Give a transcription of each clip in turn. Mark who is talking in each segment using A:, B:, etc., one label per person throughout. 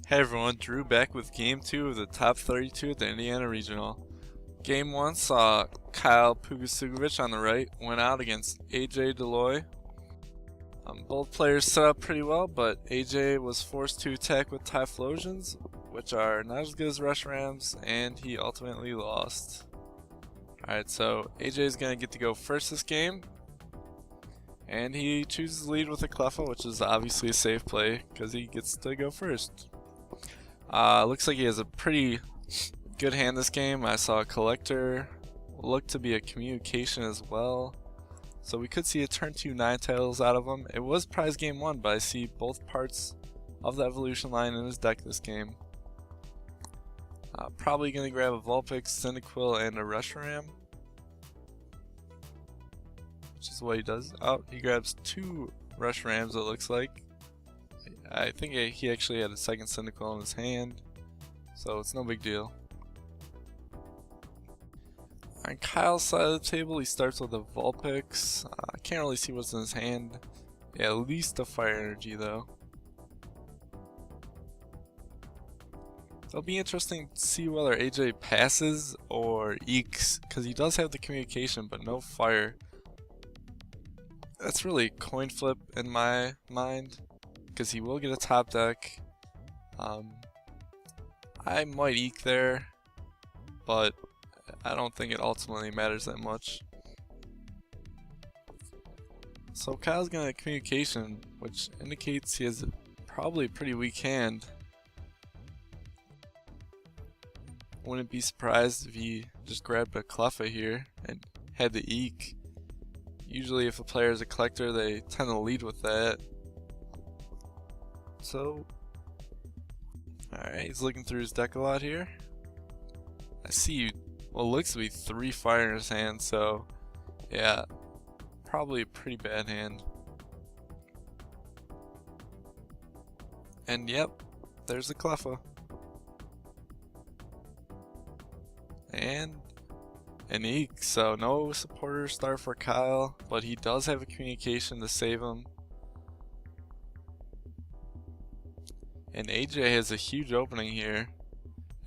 A: Hey everyone, Drew back with Game 2 of the top 32 at the Indiana Regional. Game 1 saw Kyle Sucevich on the right went out against AJ Deloye. Both players set up pretty well, but AJ was forced to attack with Typhlosions, which are not as good as Rush Rams, and he ultimately lost. Alright, so AJ is going to get to go first this game, and he chooses lead with a Cleffa, which is obviously a safe play because he gets to go first. Looks like he has a pretty good hand this game. I saw a collector, looked to be a communication as well. So we could see a turn 2 Ninetales out of him. It was prize game 1, but I see both parts of the evolution line in his deck this game. Probably going to grab a Vulpix, Cyndaquil, and a Reshiram, which is what he does. Oh, he grabs 2 Reshrams, it looks like. I think he actually had a second Cyndaquil in his hand, so it's no big deal. On Kyle's side of the table, he starts with a Vulpix. I can't really see what's in his hand. Yeah, at least a Fire Energy though. It'll be interesting to see whether AJ passes or ekes, because he does have the communication but no fire. That's really coin flip in my mind, because he will get a top deck. I might eke there, but I don't think it ultimately matters that much. So Kyle's gonna have communication, which indicates he has probably a pretty weak hand. Wouldn't be surprised if he just grabbed a Cleffa here and had the eke. Usually if a player is a collector, they tend to lead with that. So, alright, he's looking through his deck a lot here. I see what looks to be 3 fire in his hand, so yeah, probably a pretty bad hand. And yep, there's the Cleffa. And an eke, so no supporter start for Kyle, but he does have a communication to save him. And AJ has a huge opening here.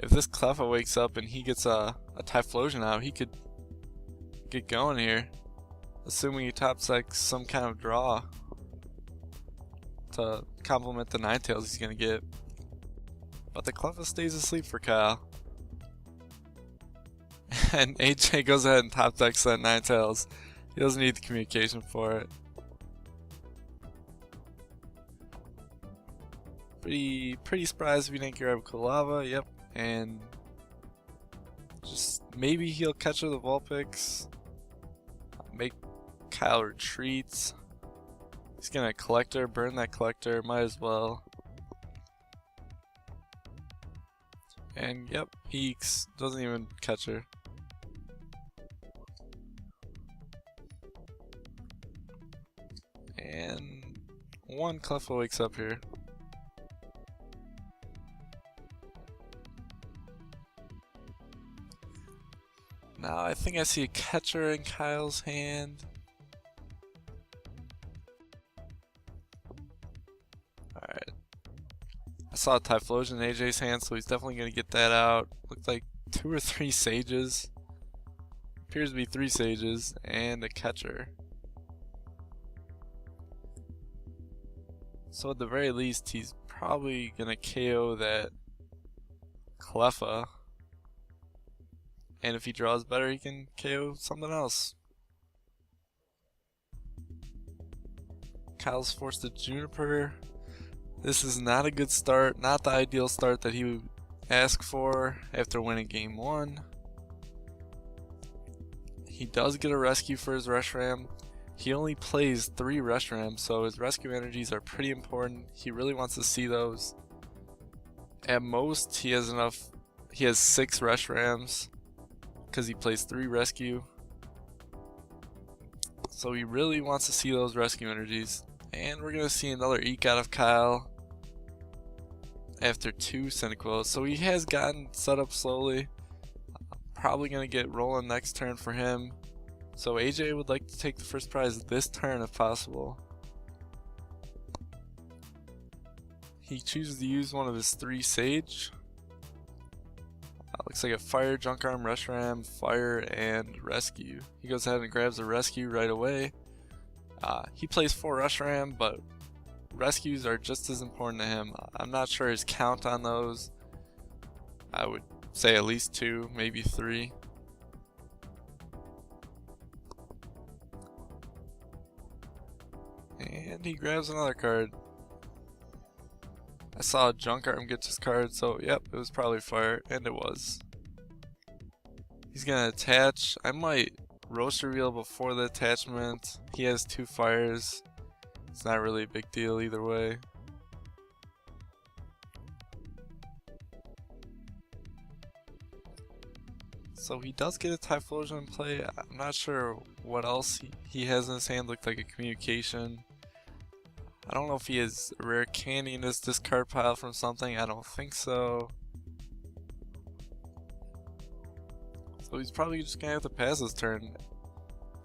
A: If this Cleffa wakes up and he gets a Typhlosion out, he could get going here. Assuming he top decks some kind of draw to complement the Ninetales he's gonna get. But the Cleffa stays asleep for Kyle. And AJ goes ahead and top decks that Ninetales. He doesn't need the communication for it. Pretty surprised if he didn't grab Kulava, yep. And just maybe he'll catch her the Vulpix. Make Kyle retreats. He's gonna collector, burn that collector, might as well. And yep, he ekes, doesn't even catch her. And one Cleffa wakes up here. Now I think I see a catcher in Kyle's hand. Alright. I saw a Typhlosion in AJ's hand, so he's definitely going to get that out. Looked like 2 or 3 sages. Appears to be 3 sages and a catcher. So at the very least, he's probably going to KO that Cleffa. And if he draws better, he can KO something else. Kyle's forced to Juniper. This is not a good start, not the ideal start that he would ask for after winning game 1. He does get a rescue for his Reshiram. He only plays 3 Reshiram, so his rescue energies are pretty important. He really wants to see those. At most, he has 6 Reshirams, because he plays 3 rescue. So he really wants to see those rescue energies. And we're going to see another eke out of Kyle after 2 Cyndaquils. So he has gotten set up slowly. Probably going to get rolling next turn for him. So AJ would like to take the first prize this turn if possible. he chooses to use one of his 3 Sage. Looks like a Fire, Junk Arm, Rush Ram, Fire, and Rescue. He goes ahead and grabs a Rescue right away. He plays 4 Rush Ram, but Rescues are just as important to him. I'm not sure his count on those. I would say at least 2, maybe 3. And he grabs another card. I saw Junk Arm get this card, so yep, it was probably Fire, and it was. He's gonna attach. I might Roast Reveal before the attachment. He has 2 Fires. It's not really a big deal either way. So he does get a Typhlosion in play. I'm not sure what else he has in his hand. Looked like a Communication. I don't know if he has a rare candy in his discard pile from something. I don't think so. So he's probably just gonna have to pass his turn.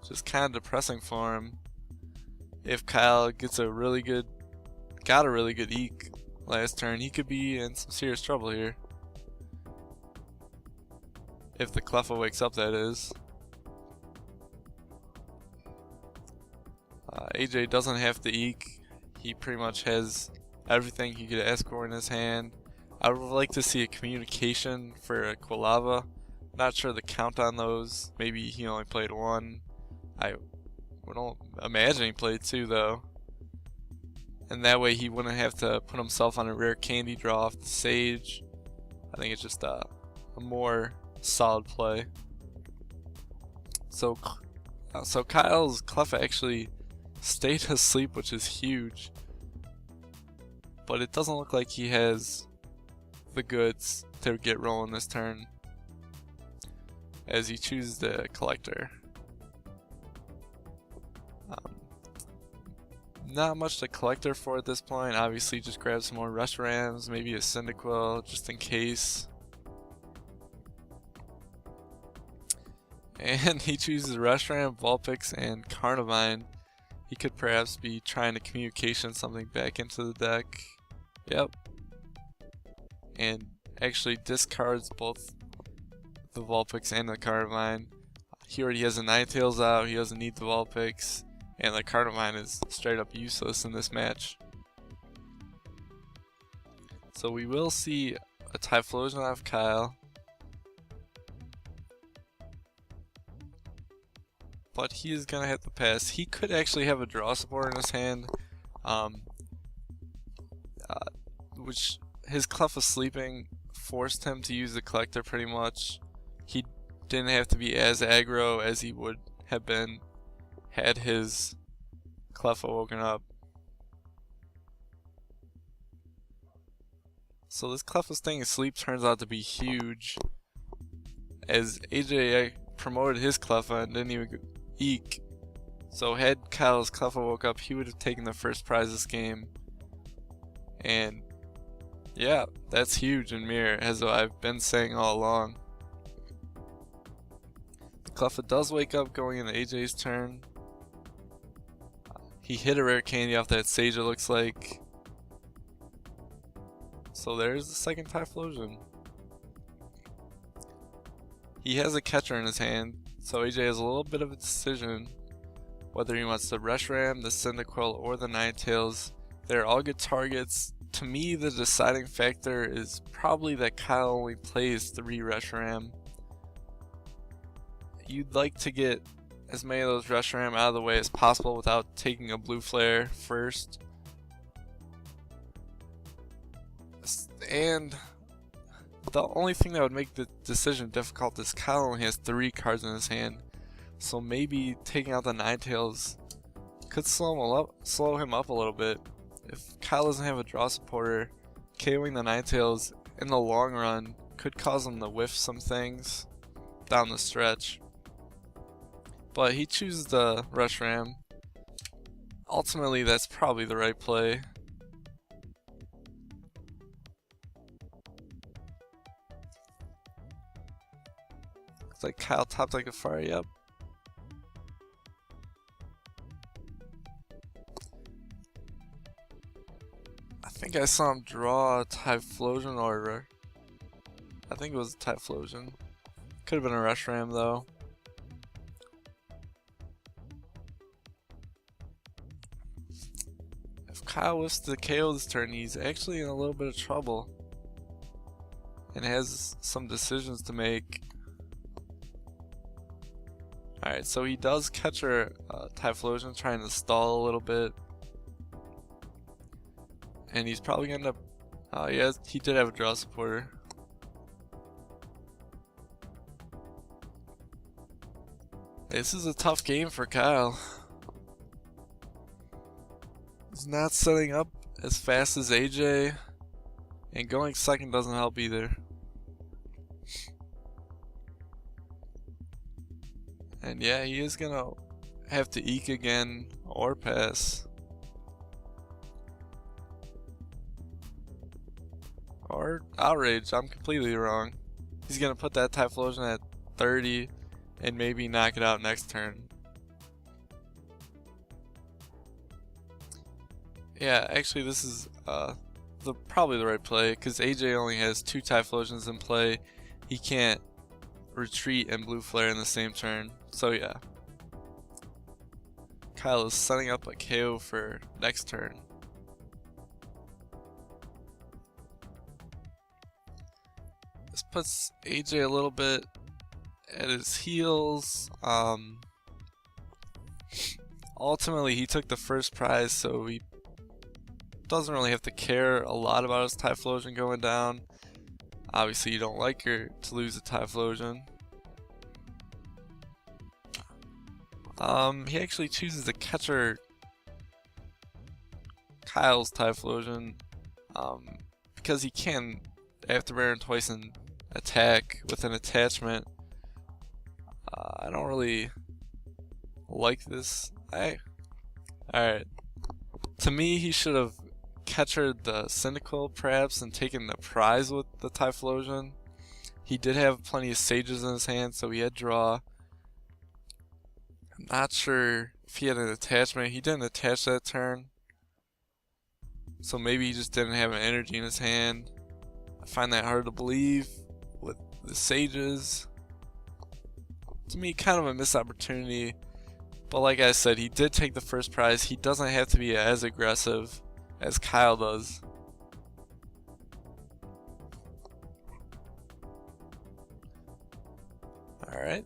A: Just kind of depressing for him. If Kyle gets got a really good Eek last turn, he could be in some serious trouble here. If the Cleffa wakes up, that is. AJ doesn't have to Eek. He pretty much has everything he could ask for in his hand. I would like to see a Communication for a Quilava. Not sure the count on those. Maybe he only played 1. I don't imagine he played 2 though. And that way he wouldn't have to put himself on a rare candy draw off the Sage. I think it's just a more solid play. So Kyle's Cleffa actually stayed asleep, which is huge. But it doesn't look like he has the goods to get rolling this turn, as he chooses the Collector. Not much to Collector for at this point. Obviously just grab some more Rush Rams, maybe a Cyndaquil just in case. And he chooses Rush Ram, Vulpix, and Carnivine. He could perhaps be trying to Communication something back into the deck. Yep. And actually discards both the Vulpix and the Carnivine. He already has a Ninetales out, he doesn't need the Vulpix, and the Carnivine is straight up useless in this match. So we will see a Typhlosion out of Kyle. But he is going to have to pass. He could actually have a draw support in his hand, which his Cleffa sleeping forced him to use the Collector pretty much. He didn't have to be as aggro as he would have been had his Cleffa woken up. So this Cleffa staying asleep turns out to be huge, as AJ promoted his Cleffa and didn't even Eek. So had Kyle's Cleffa woke up, he would have taken the first prize this game. And yeah, that's huge in Mirror, as I've been saying all along. The Cleffa does wake up going into AJ's turn. He hit a rare candy off that Sage, it looks like. So there's the second Typhlosion. He has a catcher in his hand, so AJ has a little bit of a decision whether he wants the Rush Ram, the Cyndaquil, or the Ninetales. They're all good targets. To me, the deciding factor is probably that Kyle only plays 3 Rush Ram. You'd like to get as many of those Rush Ram out of the way as possible without taking a Blue Flare first. And the only thing that would make the decision difficult is Kyle only has 3 cards in his hand, so maybe taking out the Ninetales could slow him up a little bit. If Kyle doesn't have a draw supporter, KOing the Ninetales in the long run could cause him to whiff some things down the stretch. But he chooses the Rush Ram. Ultimately, that's probably the right play. Looks like Kyle topped like a fire, yep. I think think I saw him draw a Typhlosion, or I think it was a Typhlosion. Could have been a Reshiram though. If Kyle was to KO this turn, he's actually in a little bit of trouble and has some decisions to make. Alright, so he does catch her Typhlosion, trying to stall a little bit. And he's probably gonna end up, yeah, he did have a draw supporter. This is a tough game for Kyle. He's not setting up as fast as AJ, and going second doesn't help either. And yeah, he is gonna have to eke again or pass. Or outrage, I'm completely wrong. He's gonna put that Typhlosion at 30 and maybe knock it out next turn. Yeah, actually this is probably the right play, because AJ only has 2 Typhlosions in play. He can't retreat and blue flare in the same turn. So yeah, Kyle is setting up a KO for next turn. This puts AJ a little bit at his heels. Ultimately he took the first prize, so he doesn't really have to care a lot about his Typhlosion going down. Obviously you don't like to lose a Typhlosion. He actually chooses to catch Kyle's Typhlosion, because he can Afterburn twice and attack with an attachment. I don't really like this. Alright. To me, he should have catchered the Cynical perhaps and taken the prize with the Typhlosion. He did have plenty of Sages in his hand, so he had draw. I'm not sure if he had an attachment. He didn't attach that turn, so maybe he just didn't have an energy in his hand. I find that hard to believe with the Sages. To me, kind of a missed opportunity. But like I said, he did take the first prize. He doesn't have to be as aggressive as Kyle does. Alright.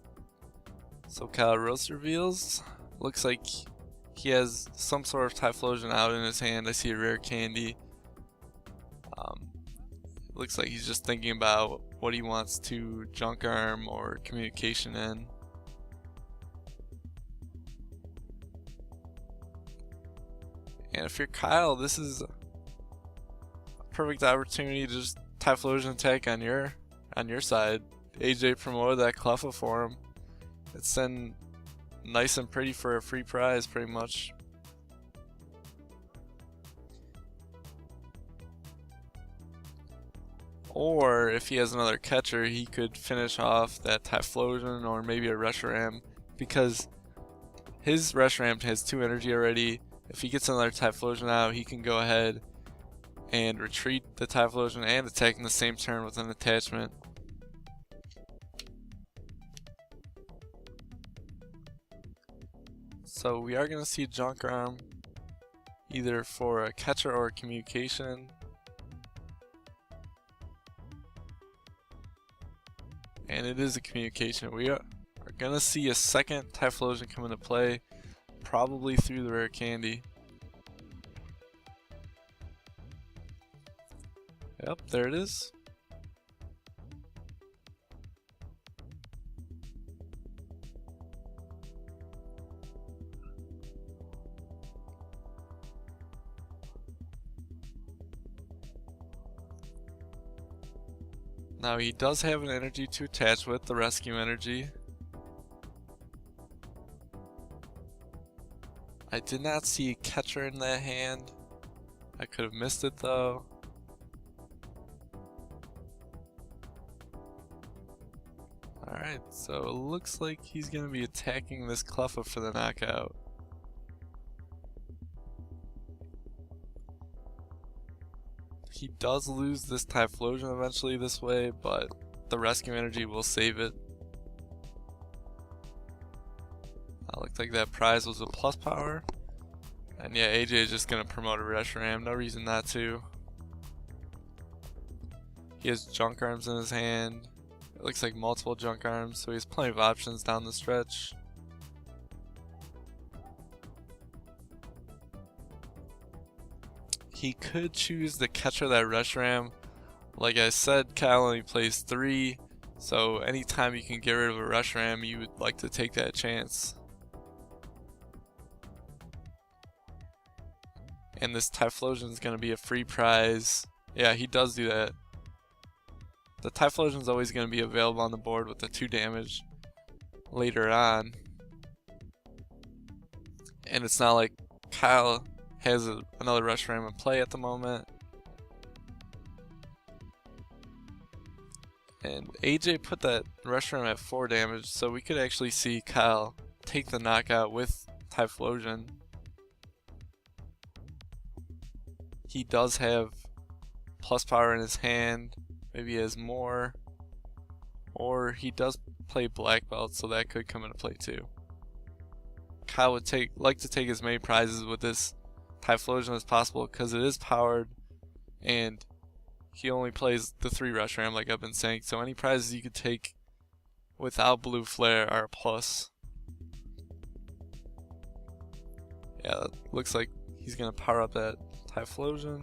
A: So Kyle roast reveals. Looks like he has some sort of Typhlosion out in his hand. I see a rare candy. Looks like he's just thinking about what he wants to junk arm or communication in. And if you're Kyle, this is a perfect opportunity to just Typhlosion attack on your side. AJ promoted that Cleffa for him. It's then nice and pretty for a free prize, pretty much. Or if he has another catcher, he could finish off that Typhlosion or maybe a Reshiram, because his Reshiram has 2 energy already. If he gets another Typhlosion out, he can go ahead and retreat the Typhlosion and attack in the same turn with an attachment. So we are going to see Junk Arm either for a catcher or a communication. And it is a communication. We are going to see a second Typhlosion come into play, probably through the rare candy. Yep, there it is. Now he does have an energy to attach with, the rescue energy. I did not see a catcher in that hand. I could have missed it though. Alright, so it looks like he's going to be attacking this Cleffa for the knockout. He does lose this Typhlosion eventually this way, but the rescue energy will save it. Looks like that prize was a plus power. And yeah, AJ is just going to promote a Reshiram, no reason not to. He has junk arms in his hand. It looks like multiple junk arms, so he has plenty of options down the stretch. He could choose to catcher that Reshiram. Like I said, Kyle only plays 3, so anytime you can get rid of a Reshiram, you would like to take that chance. And this Typhlosion is going to be a free prize. Yeah, he does do that. The Typhlosion is always going to be available on the board with the 2 damage later on. And it's not like Kyle has another Reshiram in play at the moment. And AJ put that Reshiram at 4 damage, so we could actually see Kyle take the knockout with Typhlosion. He does have plus power in his hand, maybe he has more, or he does play black belt, so that could come into play too. Kyle would like to take as many prizes with this Typhlosion as possible because it is powered, and he only plays the 3 Reshiram like I've been saying, so any prizes you could take without blue flare are a plus. Yeah, it looks like he's gonna power up that Typhlosion.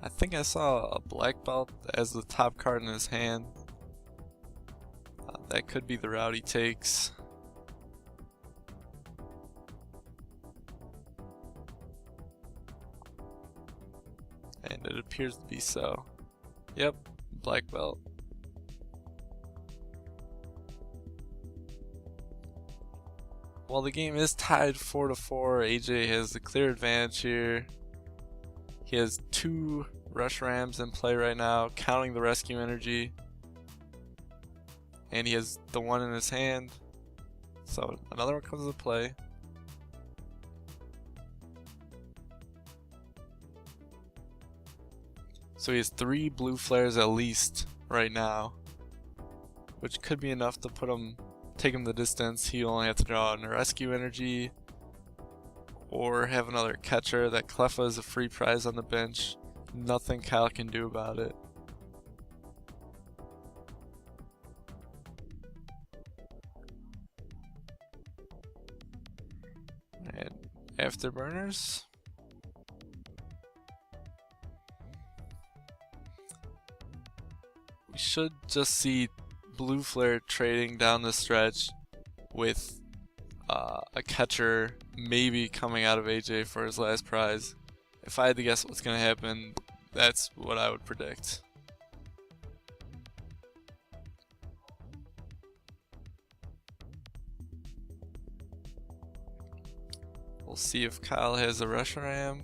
A: I think I saw a black belt as the top card in his hand. That could be the route he takes. And it appears to be so. Yep, black belt. While the game is tied 4-4, AJ has the clear advantage here. He has 2 Reshirams in play right now, counting the rescue energy. And he has the 1 in his hand. So another one comes into play. So he has 3 blue flares at least right now, which could be enough to take him the distance. He only have to draw a rescue energy or have another catcher. That Cleffa is a free prize on the bench. Nothing Kyle can do about it. And afterburners. We should just see blue flare trading down the stretch with a catcher maybe coming out of AJ for his last prize. If I had to guess what's going to happen, that's what I would predict. We'll see if Kyle has a Reshiram.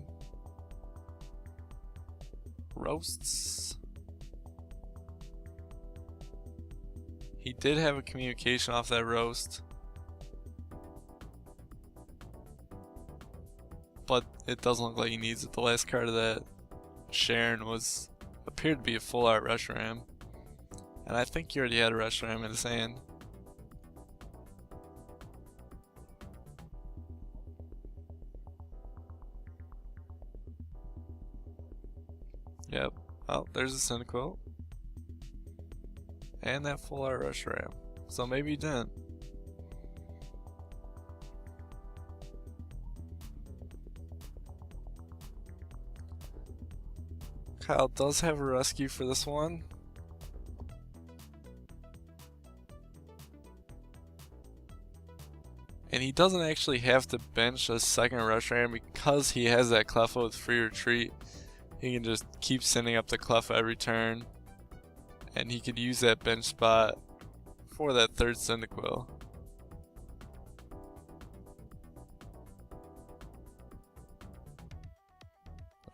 A: Roasts. He did have a communication off that roast, but it doesn't look like he needs it. The last card of that Sharon appeared to be a full art Reshiram, and I think he already had a Reshiram in his hand. Yep. Oh, there's a Cyndaquil. And that full art Reshiram. So maybe he didn't. Kyle does have a rescue for this one. And he doesn't actually have to bench a second Reshiram because he has that Cleffa with free retreat. He can just keep sending up the Cleffa every turn. And he could use that bench spot for that third Cyndaquil.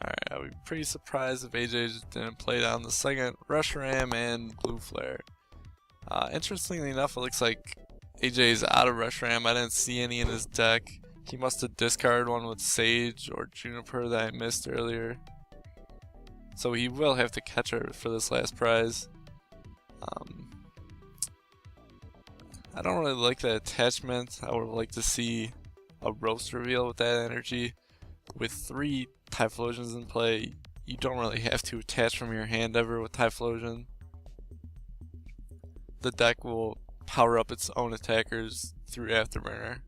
A: Alright, I'd be pretty surprised if AJ just didn't play down the second Reshiram and Blue Flare. Interestingly enough, it looks like AJ's out of Reshiram. I didn't see any in his deck. He must have discarded one with Sage or Juniper that I missed earlier. So he will have to catch her for this last prize. I don't really like that attachment. I would like to see a roast reveal with that energy. With 3 Typhlosions in play, you don't really have to attach from your hand ever with Typhlosion. The deck will power up its own attackers through Afterburner.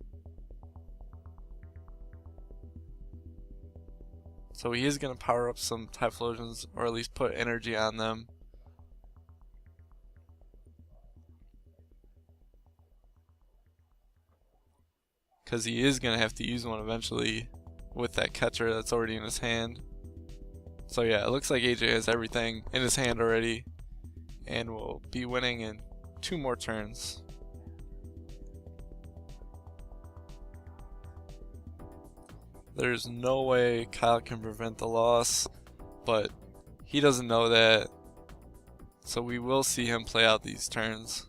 A: So he is going to power up some Typhlosions, or at least put energy on them. Because he is going to have to use one eventually with that catcher that's already in his hand. So yeah, it looks like AJ has everything in his hand already, and will be winning in 2 more turns. There's no way Kyle can prevent the loss, but he doesn't know that, so we will see him play out these turns.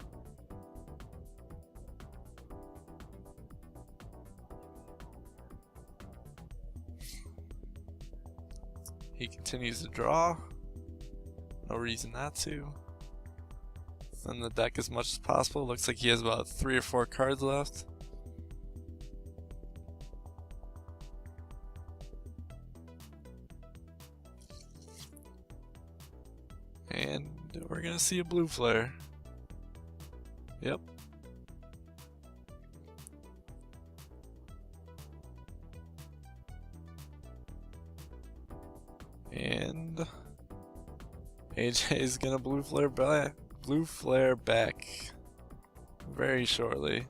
A: He continues to draw. No reason not to. Send the deck as much as possible. Looks like he has about 3 or 4 cards left. And we're gonna see a blue flare. Yep. And AJ is gonna blue flare back very shortly.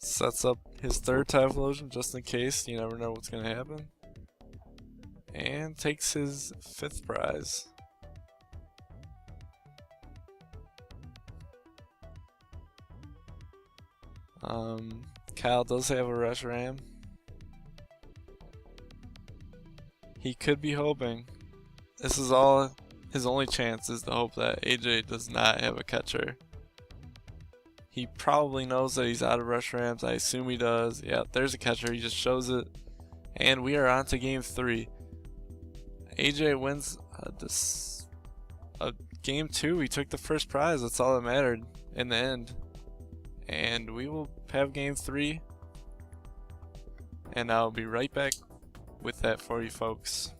A: Sets up his 3rd Typhlosion just in case. You never know what's gonna happen. And takes his 5th prize. Kyle does have a Reshiram. He could be hoping. This is all his only chance, is to hope that AJ does not have a catcher. He probably knows that he's out of Reshirams. I assume he does. Yeah, there's a catcher. He just shows it. And we are on to game 3. AJ wins game 2. He took the first prize. That's all that mattered in the end. And we will have game 3. And I'll be right back with that for you folks.